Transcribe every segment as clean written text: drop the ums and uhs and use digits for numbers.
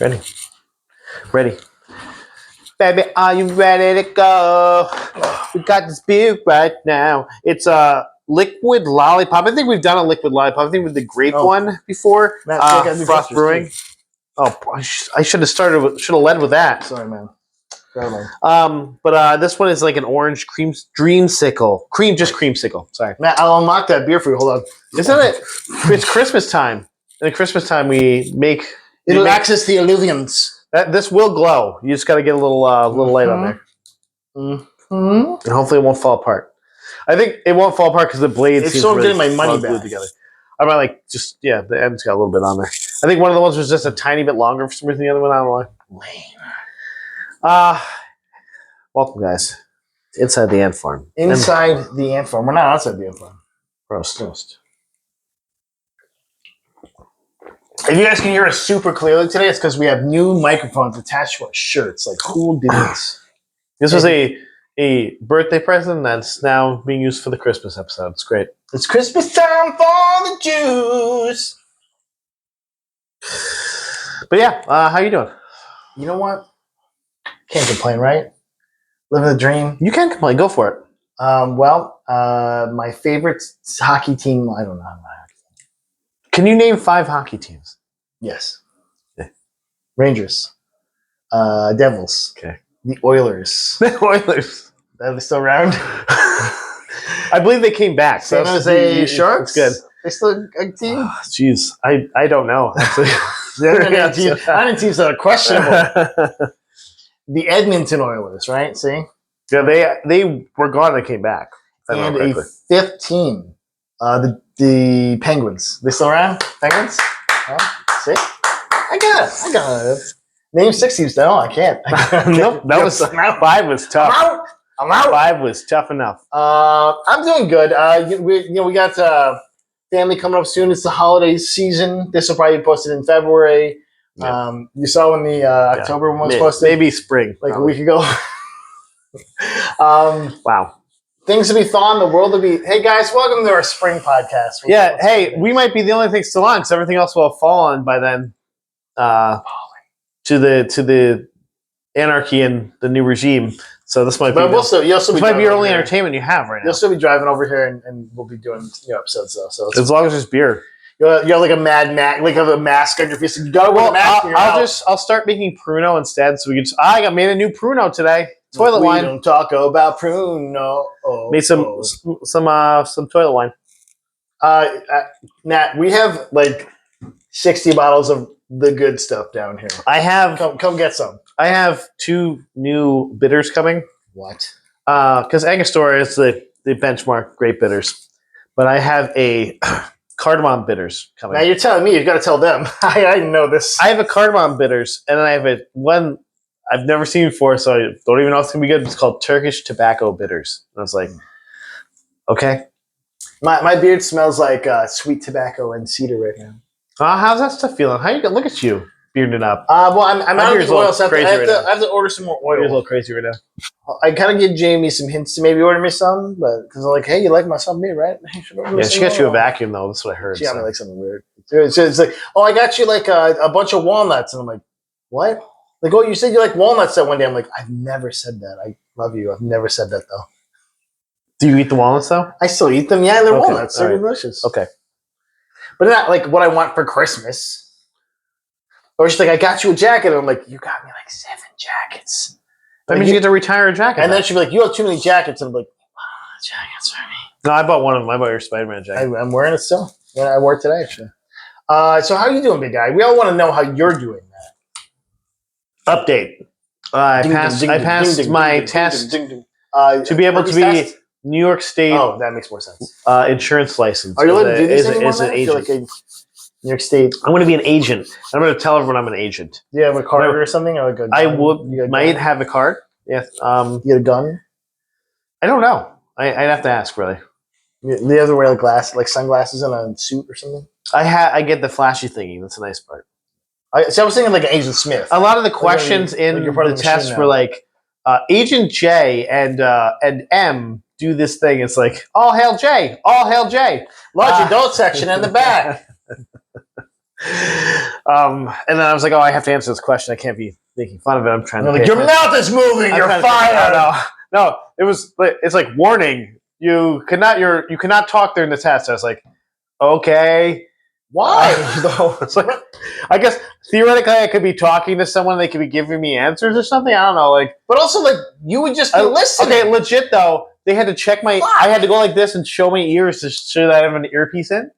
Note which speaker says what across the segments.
Speaker 1: Ready. Ready. Baby, are you ready to go? We got this beer right now. It's a liquid lollipop. I think we've done a liquid lollipop. I think with the grape one before. Frost Brewing. Oh, I should have led with that.
Speaker 2: Sorry, man.
Speaker 1: But this one is like an orange dreamsicle. Creamsicle. Sorry.
Speaker 2: Matt, I'll unlock that beer for you. Hold on.
Speaker 1: Isn't it? It's Christmas time. And at Christmas time, we make...
Speaker 2: It'll access the illusions.
Speaker 1: This will glow. You just got to get a little light on there.
Speaker 2: Mm-hmm.
Speaker 1: And hopefully it won't fall apart. I think it won't fall apart because the blades
Speaker 2: it's so really getting my money back
Speaker 1: together. I might the end's got a little bit on there. I think one of the ones was just a tiny bit longer for some reason. The other one, I don't know why. Welcome, guys. Inside the ant farm.
Speaker 2: Inside the ant farm. We're not outside the ant farm.
Speaker 1: Roast.
Speaker 2: If you guys can hear us super clearly today, it's because we have new microphones attached to our shirts. Like, who did this?
Speaker 1: This was a birthday present that's now being used for the Christmas episode. It's great.
Speaker 2: It's Christmas time for the Jews.
Speaker 1: But yeah, how you doing?
Speaker 2: You know what? Can't complain, right? Living the dream.
Speaker 1: You can complain. Go for it.
Speaker 2: My favorite hockey team, I don't know.
Speaker 1: Can you name 5 hockey teams?
Speaker 2: Yes. Okay. Rangers. Devils.
Speaker 1: Okay.
Speaker 2: The Oilers.
Speaker 1: The Oilers.
Speaker 2: Are they still around?
Speaker 1: I believe they came back.
Speaker 2: San Jose Sharks?
Speaker 1: Good.
Speaker 2: They still a team?
Speaker 1: Jeez. I don't know, actually.
Speaker 2: I didn't teams that are questionable. The Edmonton Oilers, right? See?
Speaker 1: Yeah, they were gone and came back.
Speaker 2: And a 5th team. The Penguins. They still around? Penguins? See? I got it. Name 6 teams. No, I can't.
Speaker 1: Nope. 5 was tough.
Speaker 2: I'm out.
Speaker 1: 5 was tough enough.
Speaker 2: I'm doing good. We got family coming up soon. It's the holiday season. This will probably be posted in February. Yeah. You saw when the October one was posted?
Speaker 1: Maybe spring.
Speaker 2: Like a week ago.
Speaker 1: Wow.
Speaker 2: Things to be thawing, the world to be... Hey, guys, welcome to our spring podcast.
Speaker 1: We might be the only thing still on because everything else will have fallen by then to the anarchy and the new regime. So this might be... This might be your only entertainment you have right now.
Speaker 2: You'll still be driving over here and we'll be doing episodes, though. So
Speaker 1: as long as there's beer.
Speaker 2: You're like a Mad Max, like have a mask on your face. You gotta wear a mask.
Speaker 1: I'll start making Pruno instead, so we can. I made a new Pruno today. Toilet wine.
Speaker 2: We don't talk about Pruno.
Speaker 1: Made some toilet wine.
Speaker 2: Nat, we have like 60 bottles of the good stuff down here.
Speaker 1: I have.
Speaker 2: Come get some.
Speaker 1: I have 2 new bitters coming.
Speaker 2: What?
Speaker 1: Because Angostura is the benchmark great bitters, but I have a. Cardamom bitters coming.
Speaker 2: Now you're telling me, you've got to tell them. I know this.
Speaker 1: I have a cardamom bitters, and then I have one I've never seen before, so I don't even know if it's going to be good. It's called Turkish tobacco bitters. And I was like, okay.
Speaker 2: My beard smells like sweet tobacco and cedar right now.
Speaker 1: How's that stuff feeling? How you look at you, bearded up.
Speaker 2: I'm out of the oil, so I have to order some more oil.
Speaker 1: You're a little crazy right now.
Speaker 2: I kind of give Jamie some hints to maybe order me some, but because I'm like, hey, you like my sun beard, right?
Speaker 1: She got you a vacuum though. That's what I heard.
Speaker 2: She got me like something weird. It's like, oh, I got you like a bunch of walnuts, and I'm like, what? Like, oh, you said you like walnuts that one day. I'm like, I've never said that. I love you. I've never said that though.
Speaker 1: Do you eat the walnuts though?
Speaker 2: I still eat them. Yeah, they're walnuts. They're delicious.
Speaker 1: Okay,
Speaker 2: but not like what I want for Christmas. Or she's like, I got you a jacket. And I'm like, you got me like 7 jackets.
Speaker 1: That means you get to retire a jacket.
Speaker 2: And then she'd be like, you have too many jackets. And I'm like, jackets for me.
Speaker 1: No, I bought one of them. I bought your Spider-Man jacket.
Speaker 2: I'm wearing it still. Yeah, I wore it today, actually. So how are you doing, big guy? We all want to know how you're doing that.
Speaker 1: Update. I passed my test to be able to be New York State.
Speaker 2: Oh, that makes more sense.
Speaker 1: Insurance license.
Speaker 2: Are you allowed to do this anymore?
Speaker 1: As an agent.
Speaker 2: New York State.
Speaker 1: I'm going to be an agent. I'm going to tell everyone I'm an agent.
Speaker 2: Do you have a card or something? Or like
Speaker 1: I might have a card. Yes.
Speaker 2: You get a gun?
Speaker 1: I don't know. I'd have to ask, really.
Speaker 2: Do you have to wear like sunglasses and a suit or something?
Speaker 1: I get the flashy thingy. That's a nice part.
Speaker 2: I was thinking like an Agent Smith.
Speaker 1: A lot of the questions in the test were like, Agent J and M do this thing. It's like, all hail J, all hail J.
Speaker 2: Large adult section in the back.
Speaker 1: And then I was like, oh, I have to answer this question. I can't be making fun of it. I'm trying to.
Speaker 2: Like, your mouth is moving. You're fired.
Speaker 1: No, it's like warning. You cannot talk during the test. I was like, okay.
Speaker 2: Why?
Speaker 1: It's like, I guess theoretically I could be talking to someone. They could be giving me answers or something. I don't know. Like,
Speaker 2: but also like you would just be listening.
Speaker 1: Okay, legit though. They had to check my. Fuck. I had to go like this and show my ears to show that I have an earpiece in.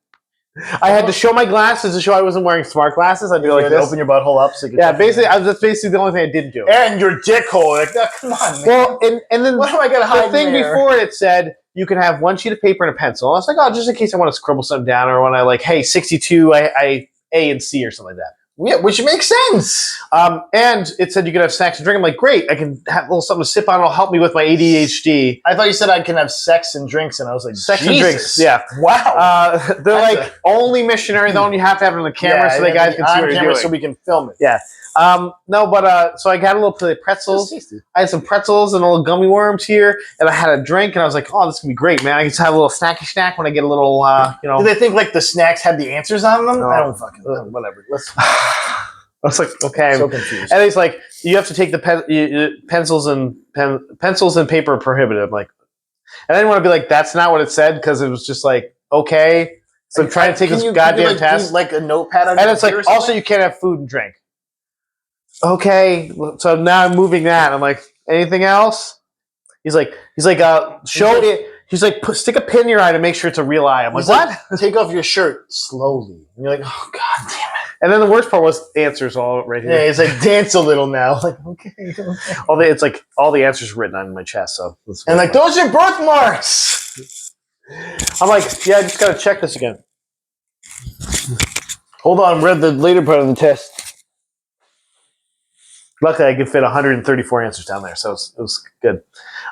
Speaker 1: I had to show my glasses to show I wasn't wearing smart glasses. I'd be like this.
Speaker 2: Open your butthole up so you could
Speaker 1: basically, that's basically the only thing I didn't do.
Speaker 2: And your dick hole. Like, oh, come on, man.
Speaker 1: Well, and then
Speaker 2: what am I going to hide?
Speaker 1: The thing before it said you can have one sheet of paper and a pencil. I was like, oh, just in case I want to scribble something down or when I like, hey, 62, I A and C or something like that.
Speaker 2: Yeah, which makes sense.
Speaker 1: And it said you could have snacks and drink. I'm like, great, I can have a little something to sip on. It'll help me with my ADHD.
Speaker 2: I thought you said I can have sex and drinks, and I was like,
Speaker 1: sex and drinks. Yeah.
Speaker 2: Wow.
Speaker 1: They're like only missionary though, and you have to have it on the camera so the guys can see what you're doing.
Speaker 2: So we can film it.
Speaker 1: Yeah. No, but so I got a little plate of pretzels. I had some pretzels and a little gummy worms here, and I had a drink, and I was like, "Oh, this is gonna be great, man! I can just have a little snacky snack when I get a little,
Speaker 2: Do they think like the snacks had the answers on them? I don't fucking whatever. Let's.
Speaker 1: I was like, okay,
Speaker 2: I'm so confused.
Speaker 1: And he's like, you have to take the pencils and paper prohibitive. I'm like, and I didn't want to be like, that's not what it said because it was just like, okay. So I'm trying to take this goddamn test,
Speaker 2: like a notepad, on
Speaker 1: and it's like, also you can't have food and drink. Okay, so now I'm moving that. I'm like, anything else? He's like, show it. He's like, stick a pin in your eye to make sure it's a real eye. I'm like, what?
Speaker 2: Take off your shirt slowly. And you're like, oh, God damn it.
Speaker 1: And then the worst part was answers all right here.
Speaker 2: Yeah, it's like, dance a little now. Like, okay.
Speaker 1: It's like all the answers written on my chest. So
Speaker 2: and like, those are birthmarks.
Speaker 1: I'm like, yeah, I just got to check this again.
Speaker 2: Hold on, read the later part of the test.
Speaker 1: Luckily, I could fit 134 answers down there, so it was good.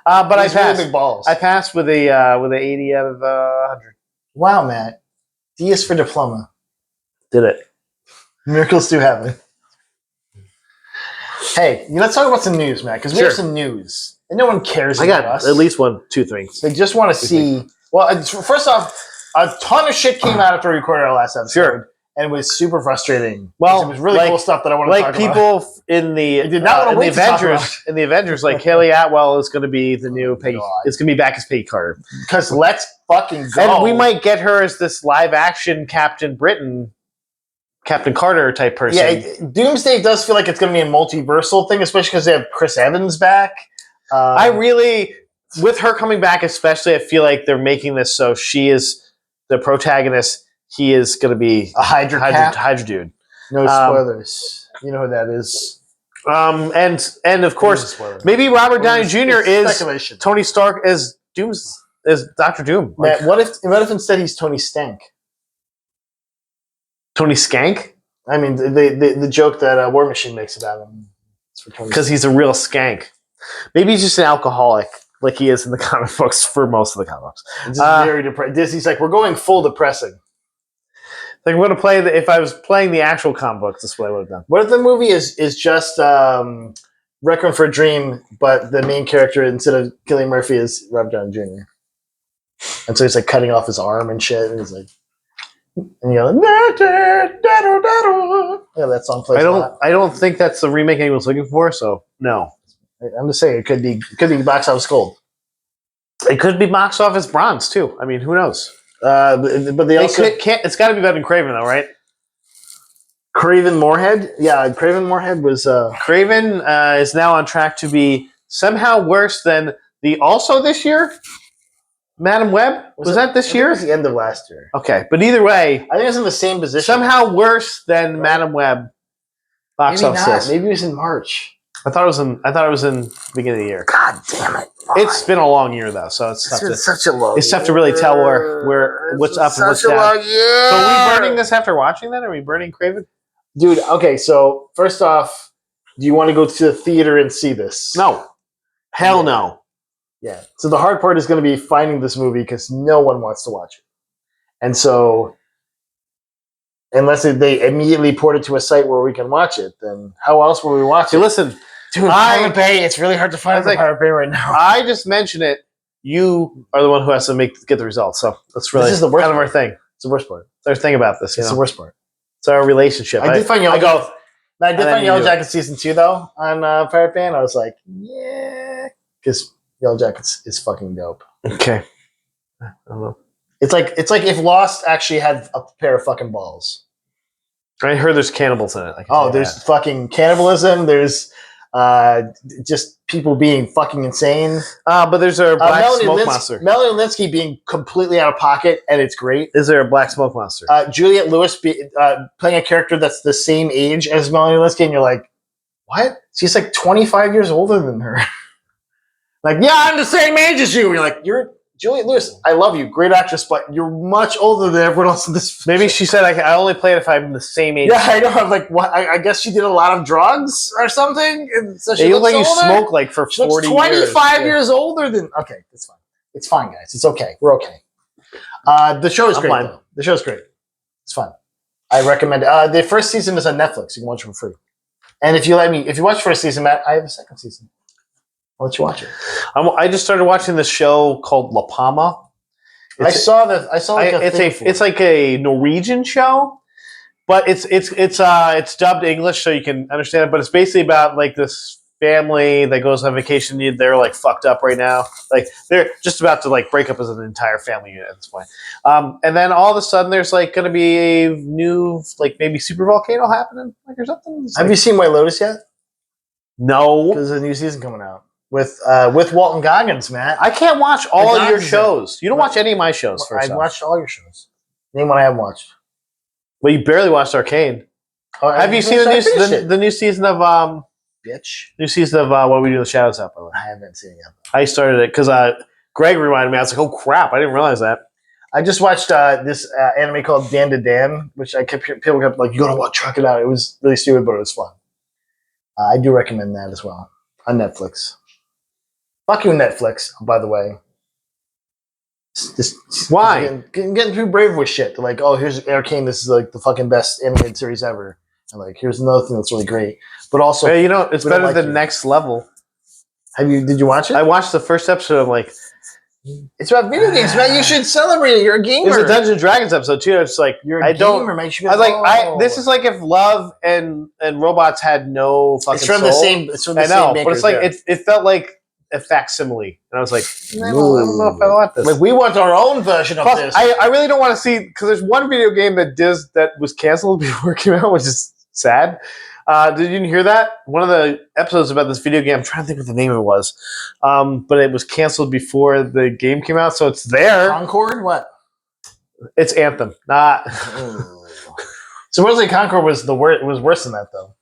Speaker 1: But I passed.
Speaker 2: Really big balls.
Speaker 1: I passed with a 80 out of 100.
Speaker 2: Wow, Matt. D is for diploma.
Speaker 1: Did it.
Speaker 2: Miracles do happen. Hey, let's talk about some news, Matt, because we have some news. And no one cares about us.
Speaker 1: At least 1, 2 things.
Speaker 2: They just want to see... Well, first off, a ton of shit came out after we recorded our last episode.
Speaker 1: Sure.
Speaker 2: And it was super frustrating.
Speaker 1: Well,
Speaker 2: it was really cool stuff that I want to talk about.
Speaker 1: Like people in the Avengers, like Haley Atwell is going to be the new Peggy. It's going to be back as Peggy Carter.
Speaker 2: Because let's fucking go.
Speaker 1: And we might get her as this live action Captain Carter type person.
Speaker 2: Yeah, Doomsday does feel like it's going to be a multiversal thing, especially because they have Chris Evans back.
Speaker 1: With her coming back especially, I feel like they're making this so she is the protagonist. He is going to be
Speaker 2: a Hydra
Speaker 1: dude.
Speaker 2: No spoilers. You know who that is.
Speaker 1: And of course, maybe Robert Downey Jr. is Tony Stark as Dr. Doom.
Speaker 2: Matt, what if instead he's Tony Stank?
Speaker 1: Tony Skank?
Speaker 2: I mean, the joke that War Machine makes about him.
Speaker 1: Because he's a real skank. Maybe he's just an alcoholic, like he is in the comic books for most of the comics.
Speaker 2: It's very depressing. Disney's like, we're going full depressing.
Speaker 1: Like, I'm going to play if I was playing the actual comic books, this is what I would have done.
Speaker 2: What if the movie is just Requiem for a Dream, but the main character, instead of Cillian Murphy, is Robert Downey Jr.? And so he's like cutting off his arm and shit, and he's like, and you go, yeah, that song plays.
Speaker 1: I don't think that's the remake anyone's looking for, so no.
Speaker 2: I'm just saying it could be box office gold.
Speaker 1: It could be box office bronze too. I mean, who knows?
Speaker 2: But they also
Speaker 1: can't. It's got to be better than Craven, though, right?
Speaker 2: Craven Moorhead, yeah. Craven Moorhead was
Speaker 1: Craven is now on track to be somehow worse than the also this year. Madam Web was that this year?
Speaker 2: It was the end of last year.
Speaker 1: Okay, but either way,
Speaker 2: I think it's in the same position.
Speaker 1: Somehow worse than Madam Web. Box office.
Speaker 2: Maybe it was in March.
Speaker 1: I thought it was in the beginning of the year.
Speaker 2: God damn it!
Speaker 1: Why? It's been a long year though, so it's tough
Speaker 2: such a long.
Speaker 1: It's tough to really tell where what's up and what's down.
Speaker 2: Long year.
Speaker 1: So are we burning this after watching that? Are we burning Craven?
Speaker 2: Dude, okay. So first off, do you want to go to the theater and see this?
Speaker 1: No. Hell no.
Speaker 2: Yeah. So the hard part is going to be finding this movie because no one wants to watch it, and so. Unless they immediately port it to a site where we can watch it, then how else will we watch it?
Speaker 1: Listen,
Speaker 2: dude, Pirate Bay, it's really hard to find Pirate Bay right now.
Speaker 1: I just mentioned it. You are the one who has to get the results. So that's really
Speaker 2: this is the worst
Speaker 1: kind of our thing.
Speaker 2: It's the worst part.
Speaker 1: It's our thing about this.
Speaker 2: It's the worst part.
Speaker 1: It's our relationship.
Speaker 2: I did find Yellow
Speaker 1: I go.
Speaker 2: Jackets. I did
Speaker 1: and then
Speaker 2: find
Speaker 1: you
Speaker 2: Yellow
Speaker 1: do.
Speaker 2: Jackets season 2 though on Pirate Bay. I was like, yeah, because Yellow Jackets is fucking dope.
Speaker 1: Okay. I don't know.
Speaker 2: It's like if Lost actually had a pair of fucking balls.
Speaker 1: I heard there's cannibals in it.
Speaker 2: There's fucking cannibalism. There's just people being fucking insane.
Speaker 1: But there's a black smoke
Speaker 2: Lins-
Speaker 1: monster.
Speaker 2: Melanie Linsky being completely out of pocket, and it's great.
Speaker 1: Is there a black smoke monster?
Speaker 2: Juliette Lewis playing a character that's the same age as Melanie Linsky, and you're like, what? She's like 25 years older than her. Like, yeah, I'm the same age as you. And you're like, you're Juliette Lewis. I love you, great actress, but you're much older than everyone else in this.
Speaker 1: Maybe she said I only play it if I'm the same age.
Speaker 2: Yeah, I know. I'm like, what? I guess she did a lot of drugs or something. And so she
Speaker 1: You look
Speaker 2: looks
Speaker 1: like you
Speaker 2: older.
Speaker 1: smoke like for
Speaker 2: She looks
Speaker 1: 40
Speaker 2: 25
Speaker 1: years.
Speaker 2: years older than. Okay, it's fine. It's fine, guys. It's okay. We're okay. The show is
Speaker 1: I'm
Speaker 2: great,
Speaker 1: fine.
Speaker 2: though. The show is great. It's fun. I recommend it. The first season is on Netflix. You can watch it for free. And if you watch the first season, Matt, I have a second season. I'll let you watch it.
Speaker 1: I just started watching this show called La Palma.
Speaker 2: I saw like a thing for
Speaker 1: it's
Speaker 2: it.
Speaker 1: like a Norwegian show, but it's dubbed English so you can understand it. But it's basically about like this family that goes on vacation. They're like fucked up right now. Like they're just about to like break up as an entire family unit at this point. And then all of a sudden there's like going to be a new like maybe super volcano happening like or something. It's
Speaker 2: Have
Speaker 1: like,
Speaker 2: you seen White Lotus yet?
Speaker 1: No,
Speaker 2: Because there's a new season coming out with Walton Goggins, Matt.
Speaker 1: I can't watch all
Speaker 2: The
Speaker 1: of your
Speaker 2: Goggins
Speaker 1: shows. You don't watch any of my shows. First
Speaker 2: I've
Speaker 1: off.
Speaker 2: watched all your shows. Name one I haven't watched.
Speaker 1: Well, you barely watched Arcane.
Speaker 2: Oh,
Speaker 1: Have you seen the new season of
Speaker 2: bitch?
Speaker 1: New season of What We Do in the Shadows up. By the way.
Speaker 2: I haven't seen it yet.
Speaker 1: I started it because Greg reminded me. I was like, oh crap, I didn't realize that.
Speaker 2: I just watched this anime called Dan to Dan, which people kept like, you gotta watch, check it out. It was really stupid, but it was fun. I do recommend that as well on Netflix. Fuck you, Netflix. By the way,
Speaker 1: Why?
Speaker 2: getting too brave with shit? They're like, oh, here's Arcane. This is like the fucking best animated series ever. And like, here's another thing that's really great. But also,
Speaker 1: Hey, you know, it's
Speaker 2: we don't
Speaker 1: better
Speaker 2: like
Speaker 1: than
Speaker 2: you.
Speaker 1: Next Level.
Speaker 2: Did you watch it?
Speaker 1: I watched the first episode. I'm like,
Speaker 2: It's about video games, man. You should celebrate it. You're a gamer.
Speaker 1: there's a Dungeons and Dragons episode too. It's like
Speaker 2: You're
Speaker 1: I
Speaker 2: a
Speaker 1: don't.
Speaker 2: gamer, man. You should be
Speaker 1: I like.
Speaker 2: oh.
Speaker 1: This is like if love and robots had no fucking.
Speaker 2: It's from
Speaker 1: soul.
Speaker 2: the same. It's from the
Speaker 1: I
Speaker 2: same
Speaker 1: know,
Speaker 2: makers,
Speaker 1: but it's like
Speaker 2: yeah.
Speaker 1: it felt like a facsimile, and I was like, I don't know if I want this.
Speaker 2: Like we want our own version of
Speaker 1: Plus,
Speaker 2: this.
Speaker 1: I really don't want to see because there's one video game that was canceled before it came out, which is sad. Did you hear that? One of the episodes about this video game, I'm trying to think what the name of it was, but it was canceled before the game came out, so it's there.
Speaker 2: Concord? What?
Speaker 1: It's Anthem. Not.
Speaker 2: Supposedly Concord was was worse than that though.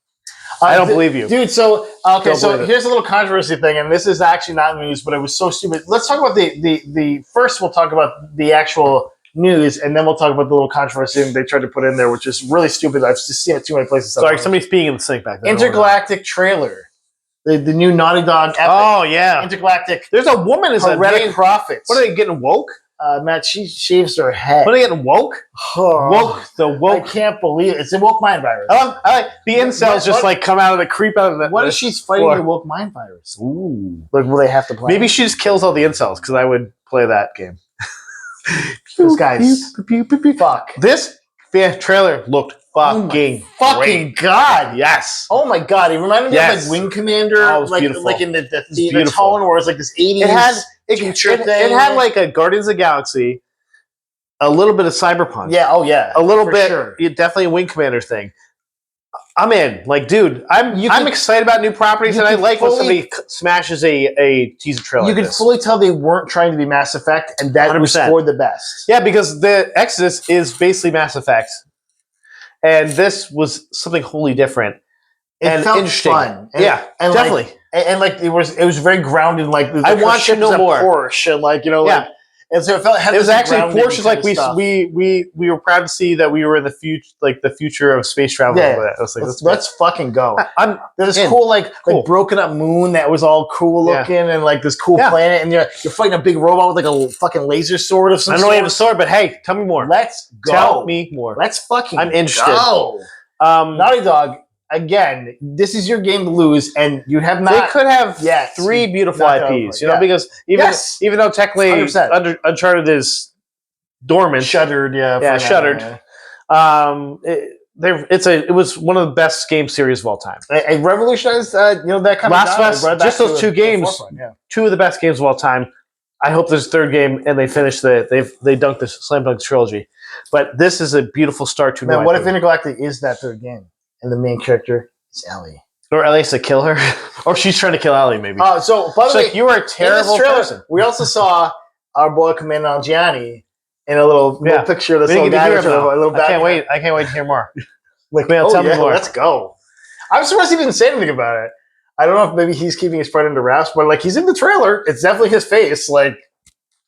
Speaker 1: I don't believe you.
Speaker 2: Dude, so okay,
Speaker 1: Don't
Speaker 2: so
Speaker 1: believe it.
Speaker 2: here's a little controversy thing, and this is actually not news, but it was so stupid. Let's talk about the first we'll talk about the actual news, and then we'll talk about the little controversy they tried to put in there, which is really stupid. I've just seen it too many places.
Speaker 1: Sorry, somebody's peeing in the sink back there.
Speaker 2: Intergalactic trailer. The new Naughty Dog epic.
Speaker 1: Oh yeah.
Speaker 2: Intergalactic
Speaker 1: There's a woman is
Speaker 2: Heretic Prophets.
Speaker 1: What are they getting woke?
Speaker 2: Matt, she shaves her head.
Speaker 1: What are they getting woke?
Speaker 2: Oh,
Speaker 1: Woke. The
Speaker 2: I
Speaker 1: woke.
Speaker 2: can't believe it. It's a woke mind virus.
Speaker 1: I like the incels just
Speaker 2: what-
Speaker 1: like come out of the creep out of the.
Speaker 2: What if she's fighting
Speaker 1: floor.
Speaker 2: the woke mind virus?
Speaker 1: Ooh.
Speaker 2: Like, will they have to play?
Speaker 1: Maybe she just kills all the incels because I would play that game.
Speaker 2: This guy's fuck.
Speaker 1: This trailer looked fucking
Speaker 2: Fucking
Speaker 1: great.
Speaker 2: god!
Speaker 1: Yes.
Speaker 2: Oh my god! He reminded me
Speaker 1: Yes.
Speaker 2: of like Wing Commander,
Speaker 1: Oh, it was
Speaker 2: like
Speaker 1: beautiful.
Speaker 2: like in the
Speaker 1: beautiful.
Speaker 2: tone where it's like this 80s.
Speaker 1: It had
Speaker 2: future
Speaker 1: it
Speaker 2: thing.
Speaker 1: had like a Guardians of the Galaxy, a little bit of Cyberpunk.
Speaker 2: yeah, oh yeah,
Speaker 1: A little
Speaker 2: for
Speaker 1: bit.
Speaker 2: Sure.
Speaker 1: Definitely a Wing Commander thing. I'm in. Like, dude, I'm
Speaker 2: can-
Speaker 1: excited about new properties,
Speaker 2: you
Speaker 1: and I
Speaker 2: can
Speaker 1: like when
Speaker 2: fully-
Speaker 1: somebody smashes a teaser trailer.
Speaker 2: You
Speaker 1: like
Speaker 2: could
Speaker 1: this.
Speaker 2: fully tell they weren't trying to be Mass Effect, and that was
Speaker 1: 100%.
Speaker 2: for the best.
Speaker 1: Yeah, because the Exodus is basically Mass Effect, and this was something wholly different
Speaker 2: It
Speaker 1: and
Speaker 2: felt
Speaker 1: interesting.
Speaker 2: fun. And,
Speaker 1: Yeah,
Speaker 2: and
Speaker 1: definitely.
Speaker 2: Like, and like it was very grounded. Like
Speaker 1: I want to know more.
Speaker 2: Porsche, and like
Speaker 1: Yeah.
Speaker 2: like, and so it felt.
Speaker 1: It was actually
Speaker 2: grounded
Speaker 1: Porsche's.
Speaker 2: kind
Speaker 1: Like
Speaker 2: of stuff.
Speaker 1: we were proud to see that we were in the future, like the future of space travel.
Speaker 2: Yeah.
Speaker 1: I was like,
Speaker 2: Let's fucking go.
Speaker 1: I'm
Speaker 2: There's this
Speaker 1: in.
Speaker 2: cool like
Speaker 1: Cool.
Speaker 2: broken up moon that was all cool
Speaker 1: Yeah.
Speaker 2: looking and like this cool
Speaker 1: Yeah.
Speaker 2: planet, and you're fighting a big robot with like a fucking laser sword of some
Speaker 1: I
Speaker 2: sort.
Speaker 1: know you have a sword, but hey, tell me more.
Speaker 2: Let's go.
Speaker 1: Tell me more.
Speaker 2: Let's fucking.
Speaker 1: I'm interested.
Speaker 2: Go. Naughty Dog. Again, this is your game to lose, and you have not.
Speaker 1: They could have
Speaker 2: yet.
Speaker 1: 3 beautiful
Speaker 2: Not gonna
Speaker 1: IPs,
Speaker 2: work,
Speaker 1: you know,
Speaker 2: yeah.
Speaker 1: because even though technically
Speaker 2: 100%.
Speaker 1: Uncharted is dormant,
Speaker 2: Shuttered, yeah.
Speaker 1: Yeah,
Speaker 2: for now,
Speaker 1: shuttered.
Speaker 2: yeah.
Speaker 1: it was one of the best game series of all time.
Speaker 2: I revolutionized, that kind
Speaker 1: Last
Speaker 2: of
Speaker 1: of Us, just those two games,
Speaker 2: yeah.
Speaker 1: two of the best games of all time. I hope there's a third game and they finish they dunked the Slam Dunk trilogy. But this is a beautiful start to
Speaker 2: Man, what if Intergalactic is that third game and the main character is Ellie?
Speaker 1: Or Ellie has to kill her? Or she's trying to kill Ellie, maybe.
Speaker 2: So, by the way,
Speaker 1: you are a terrible person.
Speaker 2: We also saw our boy Commander Algiani in a little picture of this little guy. I can't
Speaker 1: wait to hear more.
Speaker 2: Tell me more. Let's go. I'm surprised he didn't say anything about it. I don't know if maybe he's keeping his part under wraps, but he's in the trailer. It's definitely his face.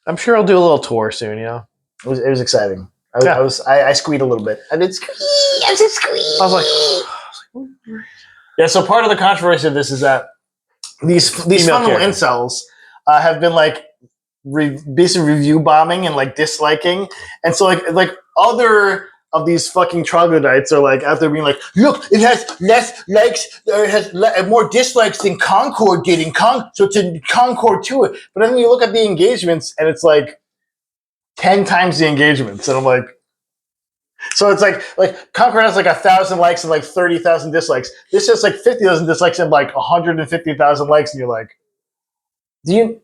Speaker 1: I'm sure he'll do a little tour soon. It
Speaker 2: was exciting. I squeaked a little bit. I did squeak. I did squeak.
Speaker 1: I was like,
Speaker 2: yeah. So part of the controversy of this is that these fundamental incels have been basically review bombing and disliking, and so other of these fucking troglodytes are out there being look, it has less likes, or it has more dislikes than Concord did in so it's a Concord to it. But then you look at the engagements and it's 10 times the engagements, and I'm like, so it's Concord has 1,000 likes and 30,000 dislikes. This has 50,000 dislikes and 150,000 likes, and you're like, do you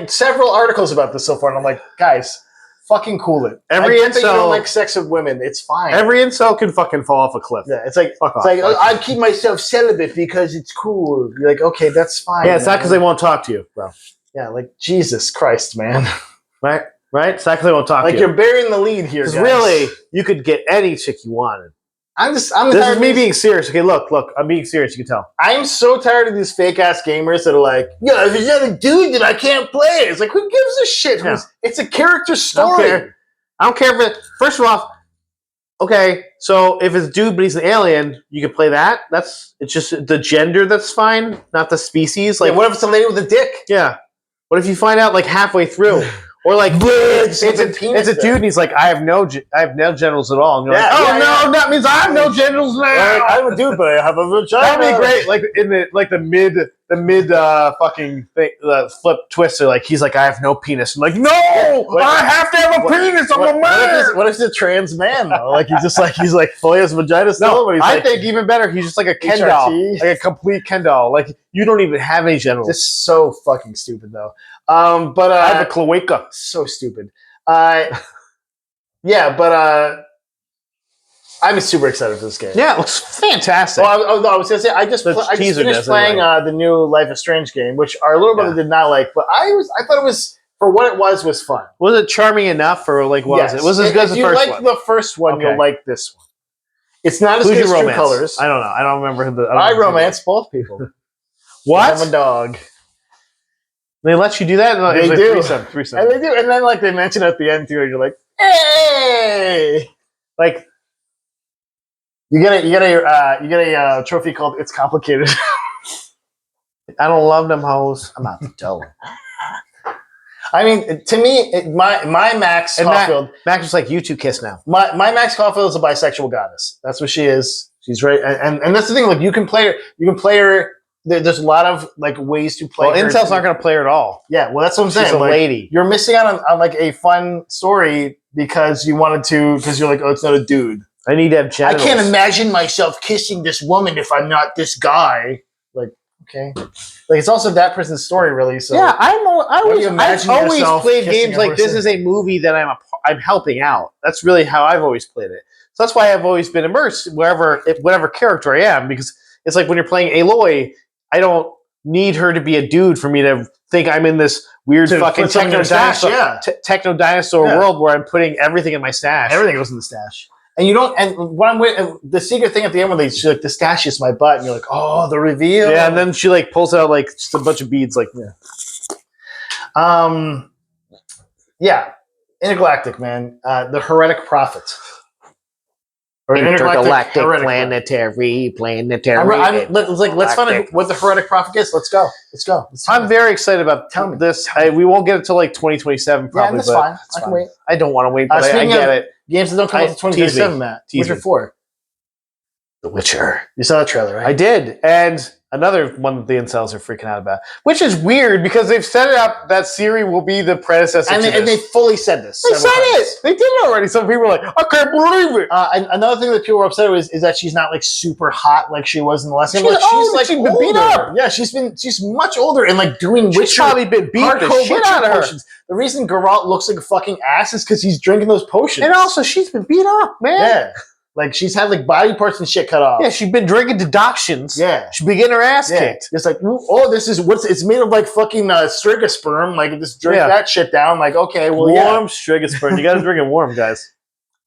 Speaker 2: several articles about this so far, and I'm like, guys, fucking cool it.
Speaker 1: Every incel,
Speaker 2: you don't like sex with women. It's fine.
Speaker 1: Every incel can fucking fall off a cliff.
Speaker 2: Yeah, I keep myself celibate because it's cool. You're like, okay, that's fine.
Speaker 1: Yeah, it's not because they won't talk to you, bro.
Speaker 2: Yeah, Jesus Christ, man.
Speaker 1: Right? It's not because they won't talk to you.
Speaker 2: You're bearing the lead here, guys.
Speaker 1: Really, you could get any chick you wanted.
Speaker 2: This
Speaker 1: is me being serious. Okay, look, I'm being serious. You can tell.
Speaker 2: I'm so tired of these fake ass gamers that are if it's not a dude, then I can't play it. It's who gives a shit? Yeah. It's a character story.
Speaker 1: I don't care if it. First of all, okay, so if it's a dude but he's an alien, you can play that. It's just the gender that's fine, not the species.
Speaker 2: What if it's a lady with a dick?
Speaker 1: Yeah. What if you find out halfway through? Or it's a dude and he's I have no genitals at all. And you're no, that means I have no genitals now.
Speaker 2: I'm a dude, but I have a vagina.
Speaker 1: That'd be great. In the mid fucking thing, flip twister. He's I have no penis. I'm no, I have to have a penis. I'm a man.
Speaker 2: What if he's a trans man though? He's fully has vagina still.
Speaker 1: No, I think even better. He's just a Ken doll, a complete Ken doll. You don't even have any genitals.
Speaker 2: It's so fucking stupid though.
Speaker 1: But I have a cloaca.
Speaker 2: So stupid. Yeah, but I'm super excited for this game.
Speaker 1: Yeah, it looks fantastic.
Speaker 2: Well, I was gonna say I just finished playing the new Life is Strange game, which our little brother did not like, but I thought it was, for what it was fun.
Speaker 1: Was it charming enough, or what was it? Was it as good as the first one?
Speaker 2: If you liked the first one, you'll like this one. It's not as good as True Colors.
Speaker 1: I don't know. I don't remember
Speaker 2: I romance both people.
Speaker 1: What?
Speaker 2: I'm a dog.
Speaker 1: They let you do that? No,
Speaker 2: they do.
Speaker 1: Threesome.
Speaker 2: And they do. And then they mention at the end too, and you're like, hey! You get a trophy called It's Complicated.
Speaker 1: I don't love them hoes.
Speaker 2: I'm out the door. I mean, to me, my Max Caulfield...
Speaker 1: Max was you two kiss now.
Speaker 2: My Max Caulfield is a bisexual goddess. That's what she is. She's right. And that's the thing. You can play her... There's a lot of ways to play.
Speaker 1: Well, incels aren't going to play her at all.
Speaker 2: Yeah, well, that's what I'm saying.
Speaker 1: She's a lady.
Speaker 2: You're missing out on a fun story because you wanted to. Because you're oh, it's not a dude.
Speaker 1: I need to have genitals.
Speaker 2: I can't imagine myself kissing this woman if I'm not this guy. Okay, it's also that person's story, really. So
Speaker 1: yeah, I've always played games this is a movie that I'm helping out. That's really how I've always played it. So that's why I've always been immersed whatever character I am, because it's when you're playing Aloy. I don't need her to be a dude for me to think I'm in this weird fucking techno dinosaur world where I'm putting everything in my stash.
Speaker 2: Everything goes in the stash. And you don't. And when I'm with the secret thing at the end where she's the stash is my butt, and you're oh, the reveal.
Speaker 1: Yeah, and then she pulls out just a bunch of beads.
Speaker 2: Yeah, Intergalactic, man. The Heretic Prophet.
Speaker 1: Or Intergalactic planetary.
Speaker 2: Let's find out what the Heretic Prophet is. Let's go.
Speaker 1: I'm very excited about this. We won't get it till 2027 probably.
Speaker 2: Yeah, that's fine. I can wait.
Speaker 1: I don't want to wait, but I get it.
Speaker 2: Games that don't come out until 2027, Matt. Witcher 4.
Speaker 1: The Witcher.
Speaker 2: You saw the trailer, right?
Speaker 1: I did, and Another one that the incels are freaking out about, which is weird because they've set it up that Siri will be the predecessor
Speaker 2: and
Speaker 1: to
Speaker 2: they, and they
Speaker 1: this.
Speaker 2: fully said this.
Speaker 1: They said
Speaker 2: several times.
Speaker 1: it. They did it already. Some people are like, I can't believe it.
Speaker 2: And another thing that people were upset with is that she's not like super hot like she was in the last game.
Speaker 1: She's
Speaker 2: Like,
Speaker 1: old,
Speaker 2: like
Speaker 1: she's been beat
Speaker 2: older.
Speaker 1: up.
Speaker 2: Yeah, she's much older and like doing
Speaker 1: She's
Speaker 2: Witcher.
Speaker 1: probably been beat the
Speaker 2: hardcore
Speaker 1: shit
Speaker 2: Witcher
Speaker 1: out of her.
Speaker 2: potions. The reason Geralt looks like a fucking ass is because he's drinking those potions.
Speaker 1: And also, she's been beat up, man.
Speaker 2: yeah, like she's had like body parts and shit cut off.
Speaker 1: Yeah, she's been drinking decoctions.
Speaker 2: Yeah.
Speaker 1: She's been getting her ass
Speaker 2: Yeah.
Speaker 1: kicked.
Speaker 2: It's like, oh, this is it's made of like fucking strigosperm. Like just drink
Speaker 1: Yeah.
Speaker 2: that shit down. Like, okay, well,
Speaker 1: Warm strigosperm. You got to drink it warm, guys.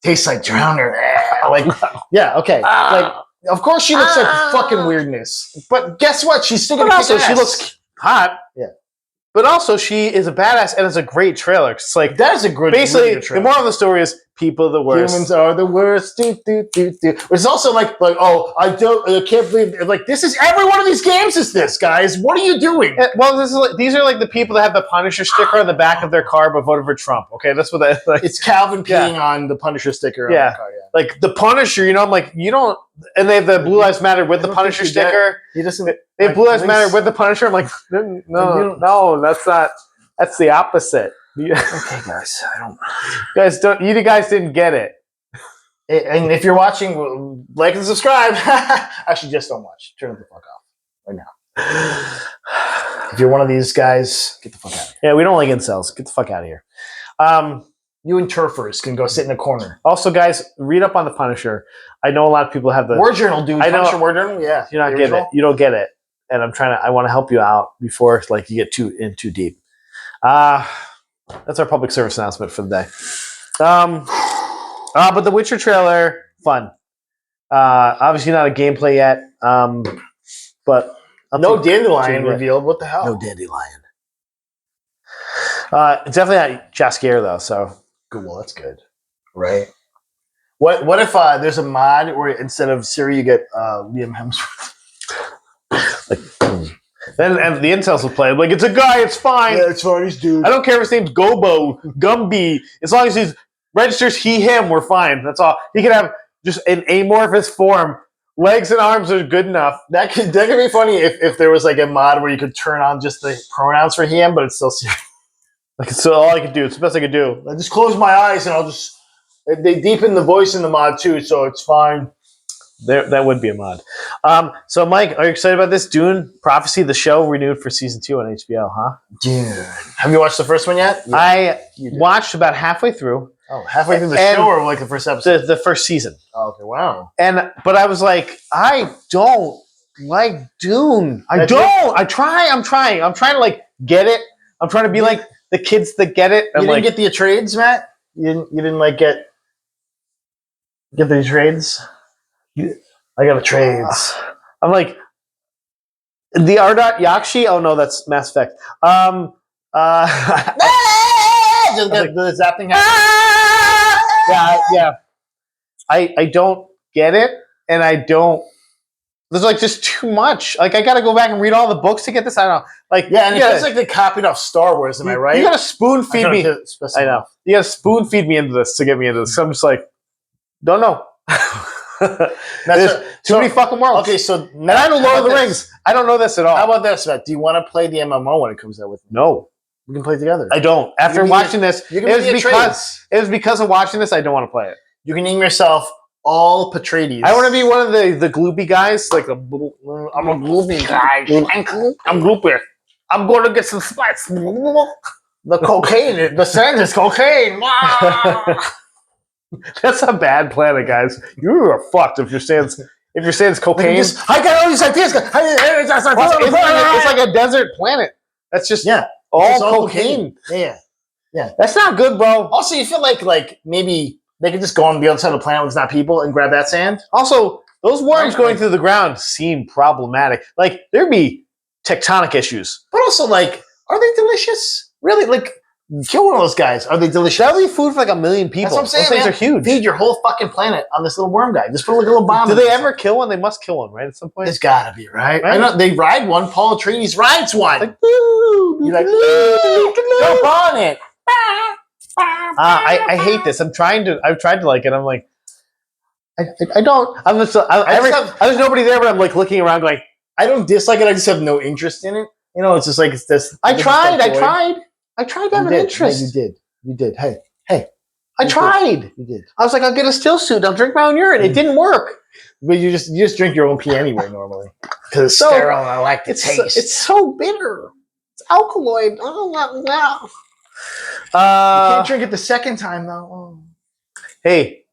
Speaker 2: tastes like drowner. Like, yeah, okay. Like, of course she looks like fucking weirdness, but guess what? She's still gonna.
Speaker 1: But also,
Speaker 2: kick
Speaker 1: she
Speaker 2: ass.
Speaker 1: looks hot.
Speaker 2: Yeah.
Speaker 1: But also, she is a badass, and it's a great trailer. It's like
Speaker 2: That is a good.
Speaker 1: basically
Speaker 2: really good
Speaker 1: the
Speaker 2: trailer.
Speaker 1: moral of the story is people are the worst.
Speaker 2: Humans are the worst. It's also like I can't believe like this is every one of these games is this, guys. What are you doing?
Speaker 1: Well, this is like, these are like the people that have the Punisher sticker on the back of their car but voted for Trump. Okay, that's what that like.
Speaker 2: It's Calvin peeing on the Punisher sticker on
Speaker 1: Yeah.
Speaker 2: the car. Yeah.
Speaker 1: Like the Punisher, you know, I'm like, you don't, and they have the Blue Lives Matter with the Punisher sticker.
Speaker 2: He doesn't.
Speaker 1: They have Blue Lives Matter with the Punisher. I'm like, no, that's not. That's the opposite.
Speaker 2: Okay, guys.
Speaker 1: You guys didn't get it.
Speaker 2: And if you're watching, like and subscribe. Actually, just don't watch. Turn it the fuck off right now. If you're one of these guys, get the fuck out of here.
Speaker 1: Yeah, we don't like incels. Get the fuck out of here.
Speaker 2: You and turfers can go sit in a corner.
Speaker 1: Also, guys, read up on the Punisher. I know a lot of people have the
Speaker 2: Word Journal, dude.
Speaker 1: I know.
Speaker 2: Punisher Word Journal, yeah.
Speaker 1: You're not getting it. You don't get it, and I want to help you out before like you get too deep. That's our public service announcement for the day. But the Witcher trailer, fun. Obviously not a gameplay yet. But
Speaker 2: no dandelion revealed. What the hell?
Speaker 1: No dandelion. It's definitely not Jaskier though. So
Speaker 2: good. Well, that's good, right? What if there's a mod where instead of Siri you get Liam Hemsworth?
Speaker 1: Then and the incels will play like it's a guy. It's fine.
Speaker 2: Yeah, it's fine. He's dude.
Speaker 1: I don't care if his name's Gobo, Gumby. As long as he registers he/him, we're fine. That's all. He can have just an amorphous form. Legs and arms are good enough.
Speaker 2: That could be funny if there was like a mod where you could turn on just the pronouns for him, but it's still Siri.
Speaker 1: Like so, all I could do. It's the best I could do.
Speaker 2: I just close my eyes and I'll just. They deepen the voice in the mod too, so it's fine.
Speaker 1: That would be a mod. So, Mike, are you excited about this? Dune Prophecy, the show renewed for season 2 on HBO, huh?
Speaker 2: Dude. Have you watched the first one yet?
Speaker 1: Yeah, I watched about halfway through.
Speaker 2: Oh, halfway through the show or like the first episode?
Speaker 1: The first season.
Speaker 2: Oh, okay, wow.
Speaker 1: But I was like, I don't like Dune. I'm trying to like get it. I'm trying to be like the kids that get it.
Speaker 2: You didn't get the trades, Matt? You didn't like get the trades? I got the trades. I'm like the Ardot Yakshi. Oh no, that's Mass Effect. The zapping
Speaker 1: yeah. I don't get it, and I don't. There's like just too much. Like I got to go back and read all the books to get this. I don't know. Like
Speaker 2: yeah, and it feels like they copied off Star Wars. Am I right?
Speaker 1: You got to spoon feed me. I know. You got to spoon feed me into this to get me into this. So I'm just like, don't know. There's too many fucking worlds.
Speaker 2: Okay, so
Speaker 1: and I know Lord of the Rings. I don't know this at all.
Speaker 2: How about this, Matt? Do you want to play the MMO when it comes out with me?
Speaker 1: No.
Speaker 2: We can play it together.
Speaker 1: I don't. After watching this, it was because of watching this, I don't want to play it.
Speaker 2: You can name yourself all Patreides.
Speaker 1: I want to be one of the gloopy guys. Like I'm a gloopy guy. I'm gloopy. I'm going to get some spice.
Speaker 2: The cocaine. The sand is cocaine.
Speaker 1: That's a bad planet, guys. You are fucked if you're saying cocaine.
Speaker 2: I got all these ideas.
Speaker 1: It's like a desert planet. That's just all cocaine.
Speaker 2: Yeah.
Speaker 1: That's not good, bro.
Speaker 2: Also, you feel like maybe they could just go on the other side of the planet when it's not people and grab that sand.
Speaker 1: Also, those worms going through the ground seem problematic. Like there'd be tectonic issues.
Speaker 2: But also, like, are they delicious? Really, like. Kill one of those guys. Are they delicious?
Speaker 1: That would be food for like 1 million people.
Speaker 2: That's what I'm saying,
Speaker 1: those things are huge.
Speaker 2: Feed your whole fucking planet on this little worm guy. Just put like a little bomb.
Speaker 1: Do they ever kill one? They must kill one, right? At some point,
Speaker 2: it's gotta be right. I know they ride one. Paul Atreides rides one.
Speaker 1: Like,
Speaker 2: you're like, jump on it.
Speaker 1: I hate this. I've tried to like it. I'm like, I don't. There's nobody there, but I'm like looking around, going,
Speaker 2: I don't dislike it. I just have no interest in it. You know, it's just like it's this.
Speaker 1: I tried to have an interest.
Speaker 2: Yeah, you did. Hey.
Speaker 1: I tried.
Speaker 2: You did.
Speaker 1: I was like, I'll get a still suit. I'll drink my own urine. It didn't work.
Speaker 2: But you just drink your own pee anyway normally because it's sterile and I like the taste.
Speaker 1: It's so bitter. It's alkaloid. Oh, wow.
Speaker 2: You can't drink it the second time though. Oh.
Speaker 1: Hey,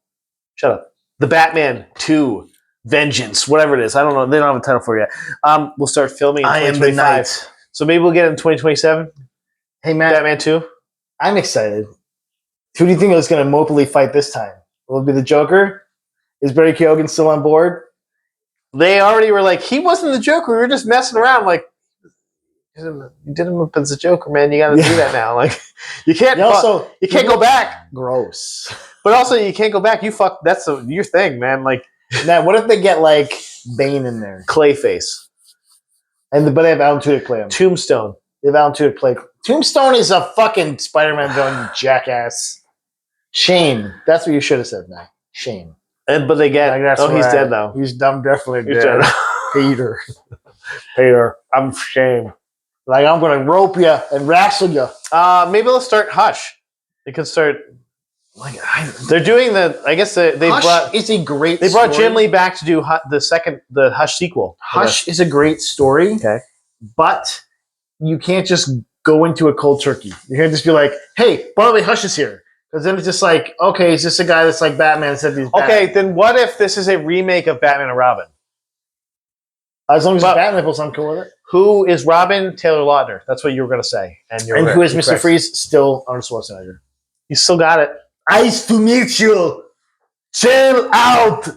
Speaker 1: shut up. The Batman 2 Vengeance, whatever it is. I don't know. They don't have a title for it yet. We'll start filming in 2025. So maybe we'll get it in 2027.
Speaker 2: Hey, Matt.
Speaker 1: Batman 2.
Speaker 2: I'm excited. Who do you think is going to mopily fight this time? Will it be the Joker? Is Barry Keoghan still on board?
Speaker 1: They already were like, he wasn't the Joker. We were just messing around. Like, you did him up as a Joker, man. You got to do that now. Like, you can't go back.
Speaker 2: Gross.
Speaker 1: But also, you can't go back. You fuck. That's your thing, man. Like,
Speaker 2: now, what if they get like Bane in there,
Speaker 1: Clayface,
Speaker 2: but they have Alan Tudyk play him.
Speaker 1: Tombstone.
Speaker 2: They have Alan Tudyk play. Tombstone is a fucking Spider-Man villain, you jackass. Shame. That's what you should have said, man. Shame.
Speaker 1: But they get. He's dead though.
Speaker 2: He's definitely dead. Peter. I'm ashamed. Like, I'm going to rope you and wrestle you.
Speaker 1: Maybe let's start Hush. They could start. They're doing the. I guess they
Speaker 2: Hush
Speaker 1: brought.
Speaker 2: It's a great.
Speaker 1: They brought
Speaker 2: story.
Speaker 1: Jim Lee back to do the Hush sequel.
Speaker 2: Hush is a great story.
Speaker 1: Okay,
Speaker 2: but you can't just go into a cold turkey. You can't just be like, "Hey, by the way, Hush is here," because then it's just like, okay, he's just a guy that's like Batman said he's Batman.
Speaker 1: Okay, then what if this is a remake of Batman and Robin?
Speaker 2: As long as it's Batman nipples, I'm cool with it.
Speaker 1: Who is Robin? Taylor Lautner. That's what you were going to say. And
Speaker 2: who is Mr. Freeze? Still Arnold Schwarzenegger.
Speaker 1: You still got it.
Speaker 2: Nice to meet you. Chill out.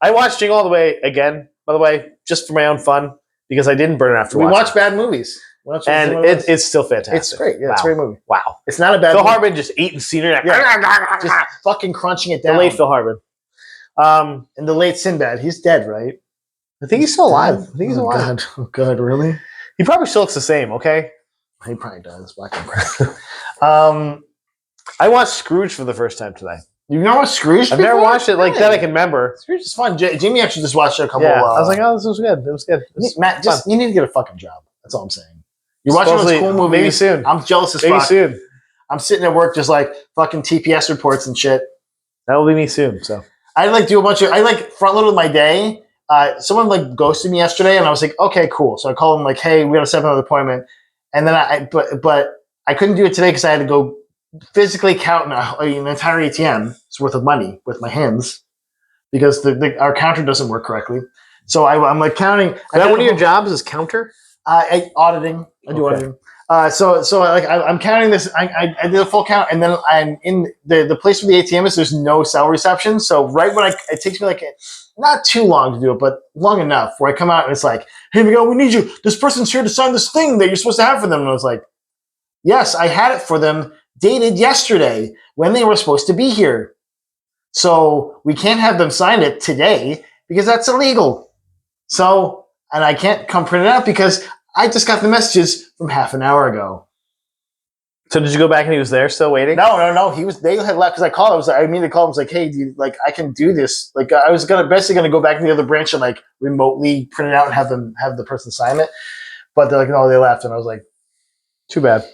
Speaker 1: I watched Jingle All the Way again, by the way, just for my own fun, because I didn't burn it after watching.
Speaker 2: We watch bad movies.
Speaker 1: And it's still fantastic.
Speaker 2: It's great. Yeah, It's a great movie.
Speaker 1: Wow.
Speaker 2: It's not a bad
Speaker 1: Phil
Speaker 2: movie.
Speaker 1: Hartman just eating scenery.
Speaker 2: Just fucking crunching it down.
Speaker 1: The late Phil Hartman.
Speaker 2: And the late Sinbad. He's dead, right?
Speaker 1: I think he's still alive. I think he's alive.
Speaker 2: God. Oh, God, really?
Speaker 1: He probably still looks the same, okay?
Speaker 2: He probably does. Black and crack.
Speaker 1: I watched Scrooge for the first time today.
Speaker 2: You've never watched Scrooge?
Speaker 1: I've never watched it like that I can remember.
Speaker 2: Scrooge is fun. Jamie actually just watched it a couple
Speaker 1: I was like, oh, this was good. It was good.
Speaker 2: Matt, you need to get a fucking job. That's all I'm saying. You're watching those cool movies.
Speaker 1: Maybe soon.
Speaker 2: I'm jealous as fuck.
Speaker 1: Maybe soon.
Speaker 2: I'm sitting at work just like fucking TPS reports and shit.
Speaker 1: That will be me soon. So
Speaker 2: I front loaded my day. Someone like ghosted me yesterday, and I was like, okay, cool. So I called him like, hey, we got to set another appointment, and then but I couldn't do it today because I had to go physically count an entire ATM's worth of money with my hands because our counter doesn't work correctly. So I'm like counting.
Speaker 1: Is that one of your jobs is counter?
Speaker 2: Auditing. I do auditing. So I'm counting this. I did a full count, and then I'm in the place where the ATM is. There's no cell reception. So right when it takes me like not too long to do it, but long enough where I come out and it's like, hey Miguel, we need you. This person's here to sign this thing that you're supposed to have for them. And I was like, yes, I had it for them dated yesterday when they were supposed to be here. So we can't have them sign it today because that's illegal. So, and I can't come print it out because I just got the messages from half an hour ago.
Speaker 1: So did you go back and he was there still waiting?
Speaker 2: No. They had left because I called. I immediately called him. I was like, hey, dude, like I can do this. Like I was basically gonna go back to the other branch and like remotely print it out and have the person sign it. But they're like, no, they left. And I was like,
Speaker 1: too bad.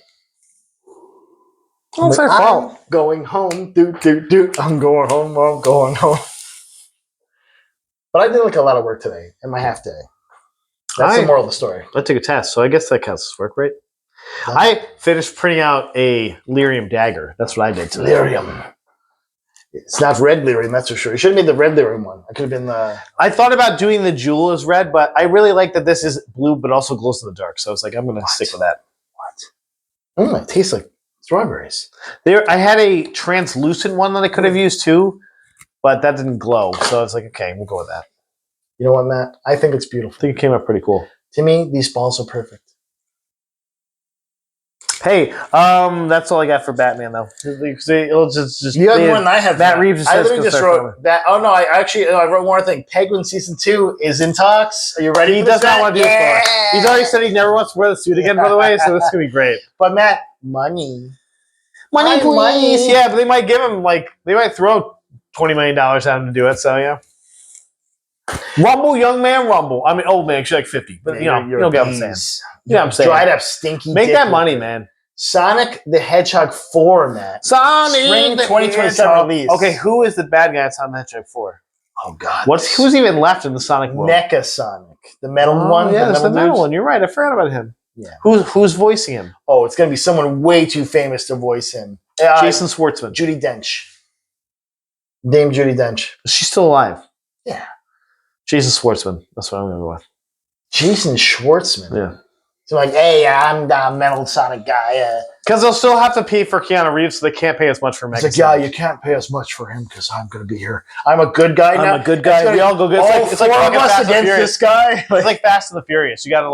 Speaker 2: Well, it's their fault. I'm going home. I'm going home. But I did like a lot of work today in my half day. That's the moral of the story.
Speaker 1: I took a test, so I guess that counts as work, right? I finished printing out a lyrium dagger. That's what I did today.
Speaker 2: Lyrium. It's not red lyrium, that's for sure. You should have made the red lyrium one. I could have been the...
Speaker 1: I thought about doing the jewel as red, but I really like that this is blue, but also glows in the dark. So it's like, I'm going to stick with that.
Speaker 2: What? It tastes like strawberries.
Speaker 1: I had a translucent one that I could have used too, but that didn't glow. So it's like, okay, we'll go with that.
Speaker 2: You know what, Matt? I think it's beautiful.
Speaker 1: I think it came out pretty cool.
Speaker 2: To me, these balls are perfect.
Speaker 1: Hey, that's all I got for Batman, though. It'll just
Speaker 2: you have more than I have.
Speaker 1: Matt Reeves
Speaker 2: I literally just wrote that. Oh no, I wrote one more thing. Penguin season 2 is in talks. Are you ready?
Speaker 1: He does not want to do it. He's already said he never wants to wear the suit again, by the way. So this is gonna be great.
Speaker 2: But Matt, money,
Speaker 1: please. Yeah, but they might give him they might throw $20 million at him to do it. So yeah. Rumble, young man, rumble. I mean, old man, she's like 50. But, you don't get what I'm saying. You know what I'm saying?
Speaker 2: Dried up, stinky
Speaker 1: Make
Speaker 2: dick
Speaker 1: that money,
Speaker 2: liquor.
Speaker 1: man.
Speaker 2: Sonic the Hedgehog 4, Matt.
Speaker 1: Sonic
Speaker 2: Spring
Speaker 1: the
Speaker 2: 2027
Speaker 1: Hedgehog.
Speaker 2: release.
Speaker 1: Okay, who is the bad guy in Sonic the Hedgehog 4?
Speaker 2: Oh, God.
Speaker 1: Who's even left in the Sonic world?
Speaker 2: Mecha Sonic. The metal one?
Speaker 1: Yeah, it's the metal
Speaker 2: dudes?
Speaker 1: one. You're right. I forgot about him.
Speaker 2: Yeah.
Speaker 1: Who's voicing him?
Speaker 2: Oh, it's going to be someone way too famous to voice him.
Speaker 1: Jason Schwartzman.
Speaker 2: Judi Dench. Dame Judi Dench.
Speaker 1: She's still alive.
Speaker 2: Yeah.
Speaker 1: Jason Schwartzman. That's what I'm going to go with.
Speaker 2: Jason Schwartzman.
Speaker 1: Yeah.
Speaker 2: So like, hey, I'm the metal Sonic guy.
Speaker 1: Because they'll still have to pay for Keanu Reeves, so they can't pay as much for Mecha.
Speaker 2: It's like, yeah, you can't pay as much for him because I'm going to be here. I'm a good guy now.
Speaker 1: I'm a good guy. We all go good. It's like
Speaker 2: four of us against this guy.
Speaker 1: It's like Fast and the Furious. You got to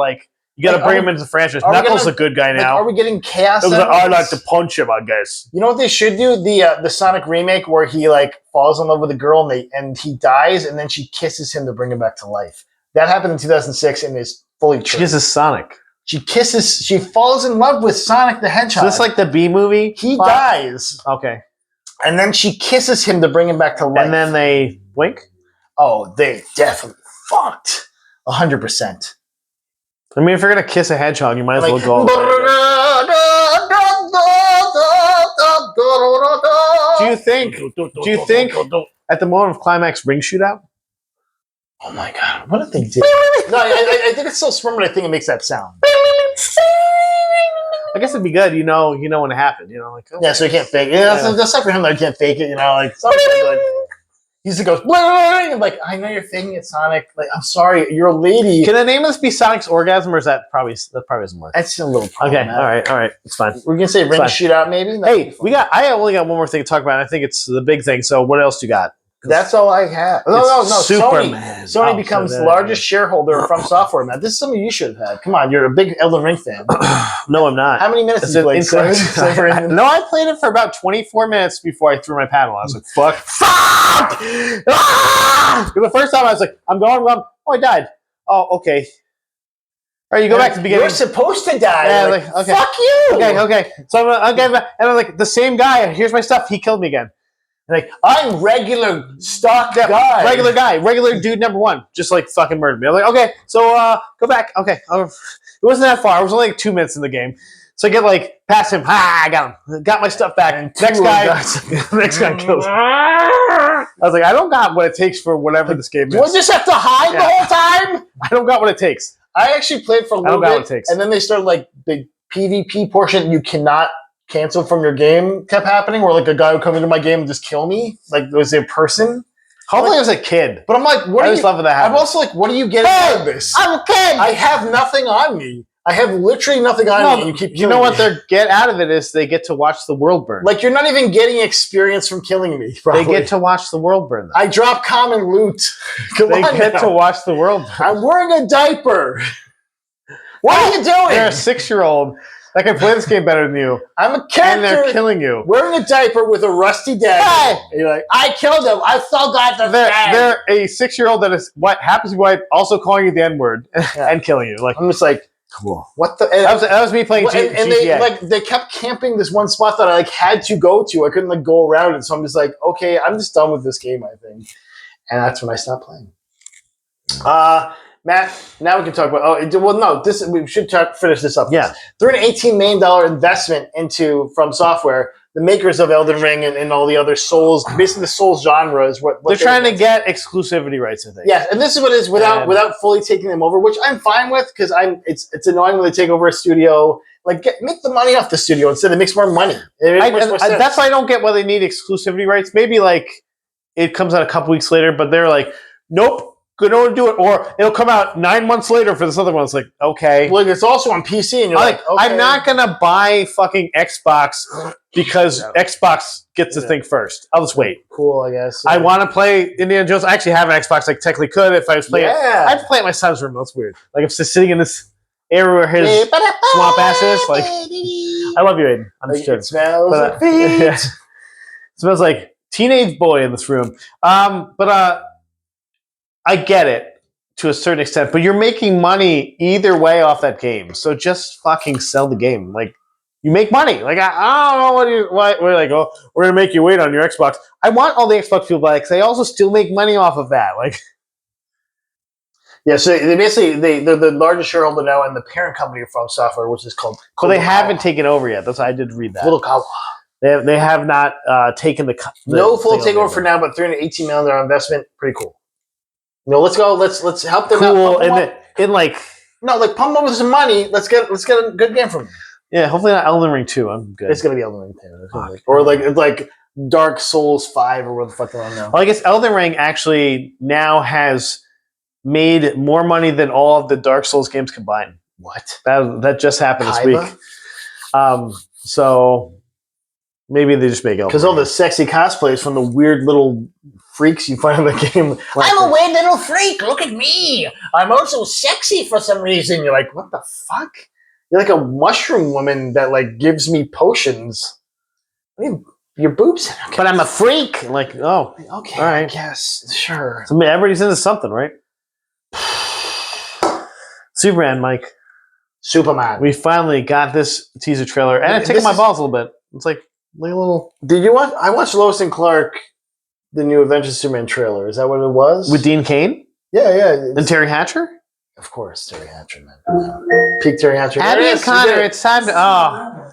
Speaker 1: bring him into the franchise. Knuckles a good guy now.
Speaker 2: Are we getting chaos?
Speaker 1: I like to punch him, I guess.
Speaker 2: You know what they should do? The Sonic remake where he like falls in love with a girl and he dies and then she kisses him to bring him back to life. That happened in 2006 and is fully true.
Speaker 1: She kisses Sonic.
Speaker 2: She falls in love with Sonic the Hedgehog.
Speaker 1: So this like the B movie?
Speaker 2: He dies.
Speaker 1: Okay.
Speaker 2: And then she kisses him to bring him back to life.
Speaker 1: And then they wink?
Speaker 2: Oh, they definitely fucked. 100%.
Speaker 1: I mean, if you're going to kiss a hedgehog, you might as well go. Do you think at the moment of climax ring shootout?
Speaker 2: Oh my God! What if they did? No, I think it's so smart, but I think it makes that sound.
Speaker 1: I guess it'd be good. You know when it happened. Like
Speaker 2: yeah, so you can't fake it. Yeah, that's not for him that I can't fake it. Like he just goes and like I know you're faking it, Sonic. Like I'm sorry, you're a lady.
Speaker 1: Can the name of this be Sonic's Orgasm, or is that probably doesn't work?
Speaker 2: That's a little
Speaker 1: okay. All right, it's fine.
Speaker 2: We're gonna say ring shootout, maybe.
Speaker 1: Hey, I only got one more thing to talk about. I think it's the big thing. So what else you got?
Speaker 2: That's all I have. No.
Speaker 1: Superman.
Speaker 2: Sony becomes the largest shareholder from software. Man, this is something you should have had. Come on, you're a big Elden Ring fan.
Speaker 1: No, I'm not.
Speaker 2: How many minutes did you play?
Speaker 1: No, I played it for about 24 minutes before I threw my paddle. I was like, fuck. The first time I was like, I'm going. Oh, I died. Oh, okay. All right, you go back to the beginning.
Speaker 2: You're supposed to die.
Speaker 1: Yeah, like, okay.
Speaker 2: Fuck you.
Speaker 1: Okay. So and I'm like, the same guy. Here's my stuff. He killed me again.
Speaker 2: Like, I'm regular stock guy.
Speaker 1: Regular guy. Regular dude number one. Just like fucking murdered me. I'm like, okay, so go back. Okay. It wasn't that far. It was only like 2 minutes in the game. So I get like past him. I got him. Got my stuff back. And next guy kills him. I was like, I don't got what it takes for whatever this game is.
Speaker 2: Do I just have to hide the whole time?
Speaker 1: I don't got what it takes.
Speaker 2: I actually played for a little bit.
Speaker 1: What it takes.
Speaker 2: And then they started like the PvP portion you cannot cancel from your game kept happening where like a guy would come into my game and just kill me. Like it was a person.
Speaker 1: Hopefully it was a kid.
Speaker 2: But I'm like, what
Speaker 1: I just love that happens.
Speaker 2: I'm also like, what are you getting out of this?
Speaker 1: I'm a kid.
Speaker 2: I have nothing on me. I have literally nothing on me and you keep killing me.
Speaker 1: You know what they get out of it is they get to watch the world burn.
Speaker 2: Like you're not even getting experience from killing me. Probably.
Speaker 1: They get to watch the world burn.
Speaker 2: I drop common loot.
Speaker 1: They get to watch the world burn.
Speaker 2: I'm wearing a diaper. What are you doing?
Speaker 1: You're a 6-year-old that can play this game better than you.
Speaker 2: I'm a character.
Speaker 1: And they're killing you.
Speaker 2: Wearing a diaper with a rusty dagger.
Speaker 1: Hey!
Speaker 2: And you're like, I killed him. I still got the
Speaker 1: They're a 6-year-old that is what happens to be white, also calling you the N-word and killing you. Like
Speaker 2: I'm just like,
Speaker 1: cool.
Speaker 2: What the?
Speaker 1: That was me playing GTA.
Speaker 2: And they kept camping this one spot that I like had to go to. I couldn't like go around it. So I'm just like, okay, I'm just done with this game, I think. And that's when I stopped playing. Matt, now we can talk about. We should finish this up.
Speaker 1: Yeah,
Speaker 2: $318 million investment from software, the makers of Elden Ring and all the other Souls, basically the Souls genre is what
Speaker 1: they're trying to get exclusivity rights. I think.
Speaker 2: Yeah, and this is what it is without fully taking them over, which I'm fine with because it's annoying when they take over a studio. Like make the money off the studio instead. It makes more money.
Speaker 1: That's why I don't get why they need exclusivity rights. Maybe like it comes out a couple weeks later, but they're like, nope. Don't do it, or it'll come out 9 months later for this other one. It's like, okay.
Speaker 2: Well, it's also on PC, and you're like, okay.
Speaker 1: I'm not gonna buy fucking Xbox because Xbox gets the thing first. I'll just wait.
Speaker 2: Cool, I guess.
Speaker 1: I want to play Indiana Jones. I actually have an Xbox. I technically could if I was playing. I have to play at my son's room. That's weird. Like I'm just sitting in this area where his swamp ass is. Like, I love you, Aiden. I'm just kidding.
Speaker 2: It smells like feet.
Speaker 1: Yeah. It smells like teenage boy in this room. I get it to a certain extent, but you're making money either way off that game. So just fucking sell the game. Like you make money. Like I don't know why we're like, oh, we're gonna make you wait on your Xbox. I want all the Xbox people to buy it because they also still make money off of that. Like
Speaker 2: Yeah, so they basically they're the largest shareholder now in the parent company of From Software, which is called.
Speaker 1: But they haven't taken over yet. That's I did read that.
Speaker 2: Little Kawa.
Speaker 1: They have not taken the
Speaker 2: No full
Speaker 1: thing
Speaker 2: takeover for now, but $318 million investment, pretty cool. Let's go. Let's help them
Speaker 1: cool.
Speaker 2: out. Like pump them with some money. Let's get a good game from them.
Speaker 1: Yeah, hopefully not Elden Ring 2. I'm good.
Speaker 2: It's gonna be Elden Ring 2, or like Dark Souls 5 or what the fuck they're on now.
Speaker 1: Well, I guess Elden Ring actually now has made more money than all of the Dark Souls games combined.
Speaker 2: What?
Speaker 1: That just happened this week. So maybe they just make Elden Ring.
Speaker 2: Because all the sexy cosplays from the weird little freaks you find in the game. I'm a weird little freak. Look at me. I'm also sexy for some reason. You're like, what the fuck? You're like a mushroom woman that like gives me potions. I mean, your boobs. Okay.
Speaker 1: But I'm a freak. Like, oh,
Speaker 2: okay,
Speaker 1: all right.
Speaker 2: I guess, sure.
Speaker 1: So everybody's into something, right? Superman, Mike.
Speaker 2: Superman.
Speaker 1: We finally got this teaser trailer, and it tickled my balls a little bit. It's like a little.
Speaker 2: Did you watch? I watched Lois and Clark, the new Adventures of Superman trailer. Is that what it was?
Speaker 1: With Dean Cain?
Speaker 2: Yeah.
Speaker 1: And Terry Hatcher?
Speaker 2: Of course, Terry Hatcher, man. Peak Terry Hatcher.
Speaker 1: Abby and Connor, it's time to. Oh.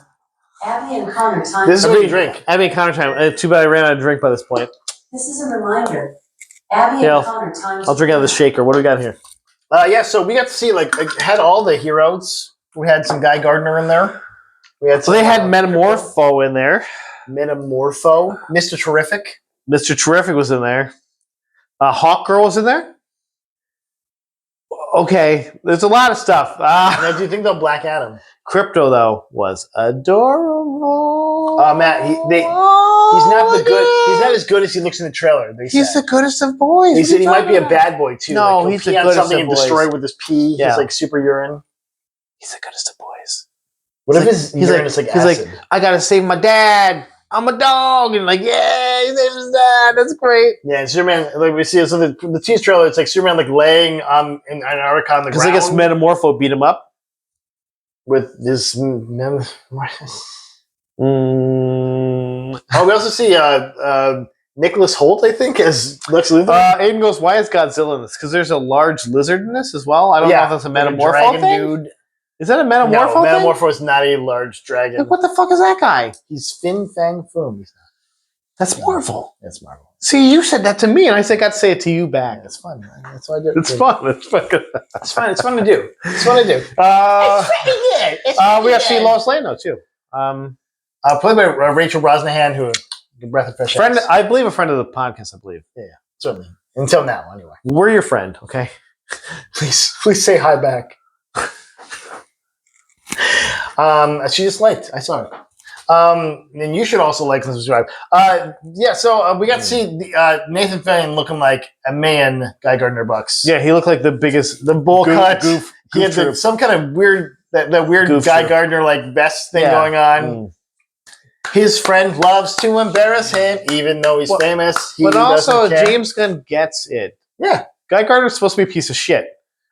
Speaker 3: Abby and Connor, time.
Speaker 2: This is what you drink.
Speaker 1: Abby and Connor time. Too bad I ran out of drink by this point.
Speaker 3: This is a reminder. Abby and Connor, time.
Speaker 1: I'll drink out of the shaker. What do we got here?
Speaker 2: So we got to see, had all the heroes. We had some Guy Gardner in there.
Speaker 1: They had Metamorpho in there.
Speaker 2: Metamorpho. Mr. Terrific.
Speaker 1: Mr. Terrific was in there. Hawk Girl was in there. Okay, there's a lot of stuff.
Speaker 2: Now, do you think they'll Black Adam?
Speaker 1: Crypto, though, was adorable.
Speaker 2: Matt, he's not the good. He's not as good as he looks in the trailer.
Speaker 1: He's the goodest of boys.
Speaker 2: He said he might be a bad boy too.
Speaker 1: No, he's the goodest
Speaker 2: something
Speaker 1: of
Speaker 2: and
Speaker 1: boys.
Speaker 2: destroy with his pee.
Speaker 1: Yeah.
Speaker 2: He's like super urine.
Speaker 1: He's the goodest of boys.
Speaker 2: What if his urine is like acid?
Speaker 1: He's like, I gotta save my dad. I'm a dog, and like, yeah, he saves his dad. That's great.
Speaker 2: Yeah, Superman. Like we see, so the teaser trailer, it's like Superman like laying in Antarctica on the ground.
Speaker 1: Because I guess Metamorpho beat him up
Speaker 2: with this. Oh, we also see Nicholas Hoult, I think, as Lex Luthor.
Speaker 1: Aiden goes, why is Godzilla in this? Because there's a large lizard in this as well. I don't know if that's a Metamorpho thing. Dude. Is that a Metamorpho thing?
Speaker 2: Metamorpho is not a large dragon.
Speaker 1: Like, what the fuck is that guy?
Speaker 2: He's Fing Fan Fum.
Speaker 1: That's Marvel.
Speaker 2: That's Marvel.
Speaker 1: See, you said that to me, and I got to say it to you back.
Speaker 2: It's fun, man. That's what I do.
Speaker 1: It's fun. It's fucking.
Speaker 2: It's fun. It's fun to do. It's fun to do.
Speaker 1: It's pretty good. We got to see Lois Lane though too.
Speaker 2: Played by Rachel Brosnahan, who a breath of fresh air.
Speaker 1: I believe a friend of the podcast. I believe.
Speaker 2: Yeah, certainly. Until now, anyway.
Speaker 1: We're your friend, okay?
Speaker 2: Please say hi back. She just liked. I saw it. And you should also like and subscribe. So we got to see Nathan Fillion looking like a man, Guy Gardner Bucks.
Speaker 1: Yeah, he looked like the bowl cut.
Speaker 2: He had some kind of weird, that weird goof Guy troop. Gardner like vest thing going on. Mm. His friend loves to embarrass him, even though he's famous.
Speaker 1: But also, James Gunn gets it.
Speaker 2: Yeah,
Speaker 1: Guy Gardner's supposed to be a piece of shit,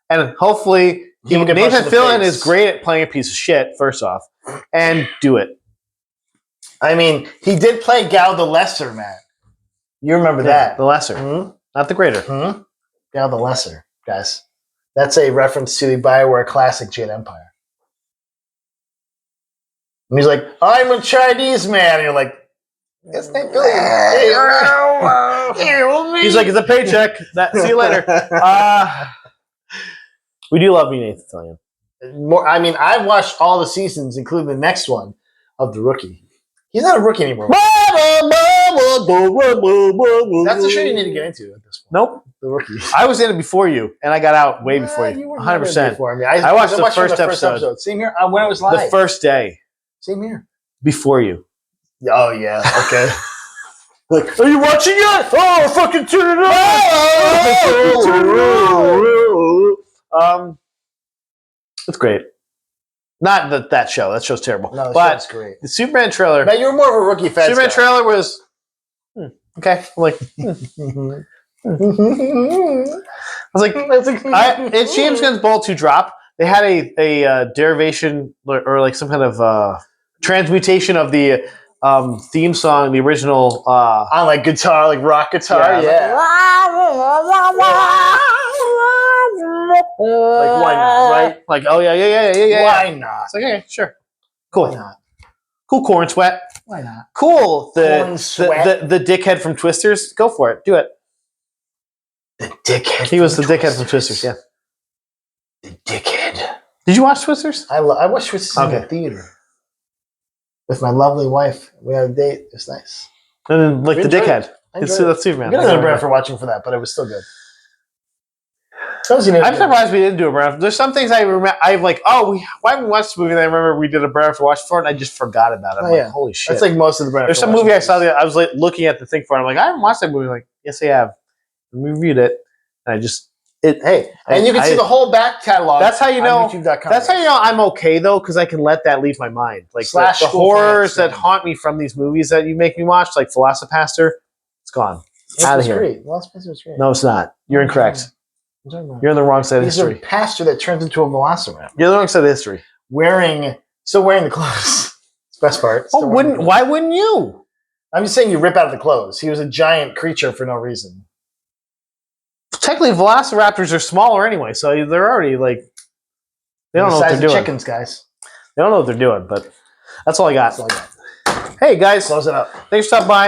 Speaker 1: and hopefully. Nathan Fillion is great at playing a piece of shit, first off, and do it.
Speaker 2: I mean, he did play Gal the Lesser, man. You remember that.
Speaker 1: The Lesser. Mm-hmm. Not the Greater.
Speaker 2: Mm-hmm. Gal the Lesser, guys. That's a reference to the BioWare classic Jade Empire. And he's like, I'm a Chinese man. And you're like, that's Nathan Fillion.
Speaker 1: He's like, it's a paycheck. See you later. We do love you, Nathan Fillion.
Speaker 2: I've watched all the seasons, including the next one of The Rookie. He's not a rookie anymore. That's the show you need to get into at this point.
Speaker 1: Nope.
Speaker 2: The Rookie.
Speaker 1: I was in it before you, and I got out way before you. 100%.
Speaker 2: Before me.
Speaker 1: I watched the first episode.
Speaker 2: Same here. When it was live.
Speaker 1: The first day.
Speaker 2: Same here.
Speaker 1: Before you.
Speaker 2: Oh, yeah. Okay.
Speaker 1: Like, are you watching it? Oh, fucking turn it on! It's great. Not that show. That show's terrible.
Speaker 2: No,
Speaker 1: but
Speaker 2: show's great.
Speaker 1: The Superman trailer.
Speaker 2: Now you're more of a Rookie fan.
Speaker 1: Superman trailer was okay. I'm like, I was like, it's James Gunn's ball to drop. They had a derivation or like some kind of transmutation of the theme song, the original.
Speaker 2: On like guitar, like rock guitar. Yeah. Like why not? Right?
Speaker 1: Like oh yeah.
Speaker 2: Why not?
Speaker 1: It's like okay, sure, cool.
Speaker 2: Why not?
Speaker 1: Cool corn sweat.
Speaker 2: Why not?
Speaker 1: Cool.
Speaker 2: Corn sweat.
Speaker 1: The dickhead from Twisters. Go for it. Do it.
Speaker 2: The dickhead.
Speaker 1: He was the dickhead from Twisters. Yeah.
Speaker 2: The dickhead.
Speaker 1: Did you watch Twisters?
Speaker 2: I watched Twisters in the theater with my lovely wife. We had a date. It was nice.
Speaker 1: And then like
Speaker 2: We
Speaker 1: the
Speaker 2: enjoyed
Speaker 1: dickhead.
Speaker 2: it. I
Speaker 1: It's
Speaker 2: enjoyed it.
Speaker 1: that's Superman.
Speaker 2: Good than a brand for watching for that, but it was still good.
Speaker 1: I'm surprised we didn't do a brand. There's some things I remember. I'm like, why haven't we watched the movie? And I remember we did a brand for watch for it, and I just forgot about it. I'm like, holy shit!
Speaker 2: That's like most of the brand.
Speaker 1: There's some movie I saw that I was like looking at the thing for it. I'm like, I haven't watched that movie. I'm like, yes, I have. And we reviewed it, and I just
Speaker 2: and you can see the whole back catalog.
Speaker 1: That's how you know.
Speaker 2: On YouTube.com.
Speaker 1: That's how you know I'm okay though, because I can let that leave my mind. Like the horrors that haunt me from these movies that you make me watch, like Velocipaster, it's gone. Out of here.
Speaker 2: Great. Velocipaster was great.
Speaker 1: No, it's not. You're incorrect. You're on the wrong side of history.
Speaker 2: He's a pastor that turns into a velociraptor.
Speaker 1: You're on the wrong side of history.
Speaker 2: Wearing the clothes. It's the best part.
Speaker 1: Why wouldn't you?
Speaker 2: I'm just saying you rip out the clothes. He was a giant creature for no reason.
Speaker 1: Technically, velociraptors are smaller anyway, so they're already like they don't know what they're doing.
Speaker 2: Chickens, guys.
Speaker 1: They don't know what they're doing, but that's all I got. Hey guys,
Speaker 2: close it up.
Speaker 1: Thanks for stopping by,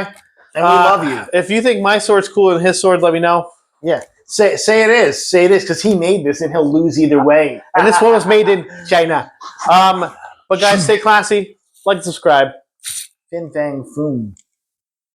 Speaker 2: and we love you.
Speaker 1: If you think my sword's cooler than his sword, let me know.
Speaker 2: Yeah. Say it is. Say it is, because he made this and he'll lose either way.
Speaker 1: And this one was made in China. But guys, stay classy. Like and subscribe.
Speaker 2: Fing Fan Fum.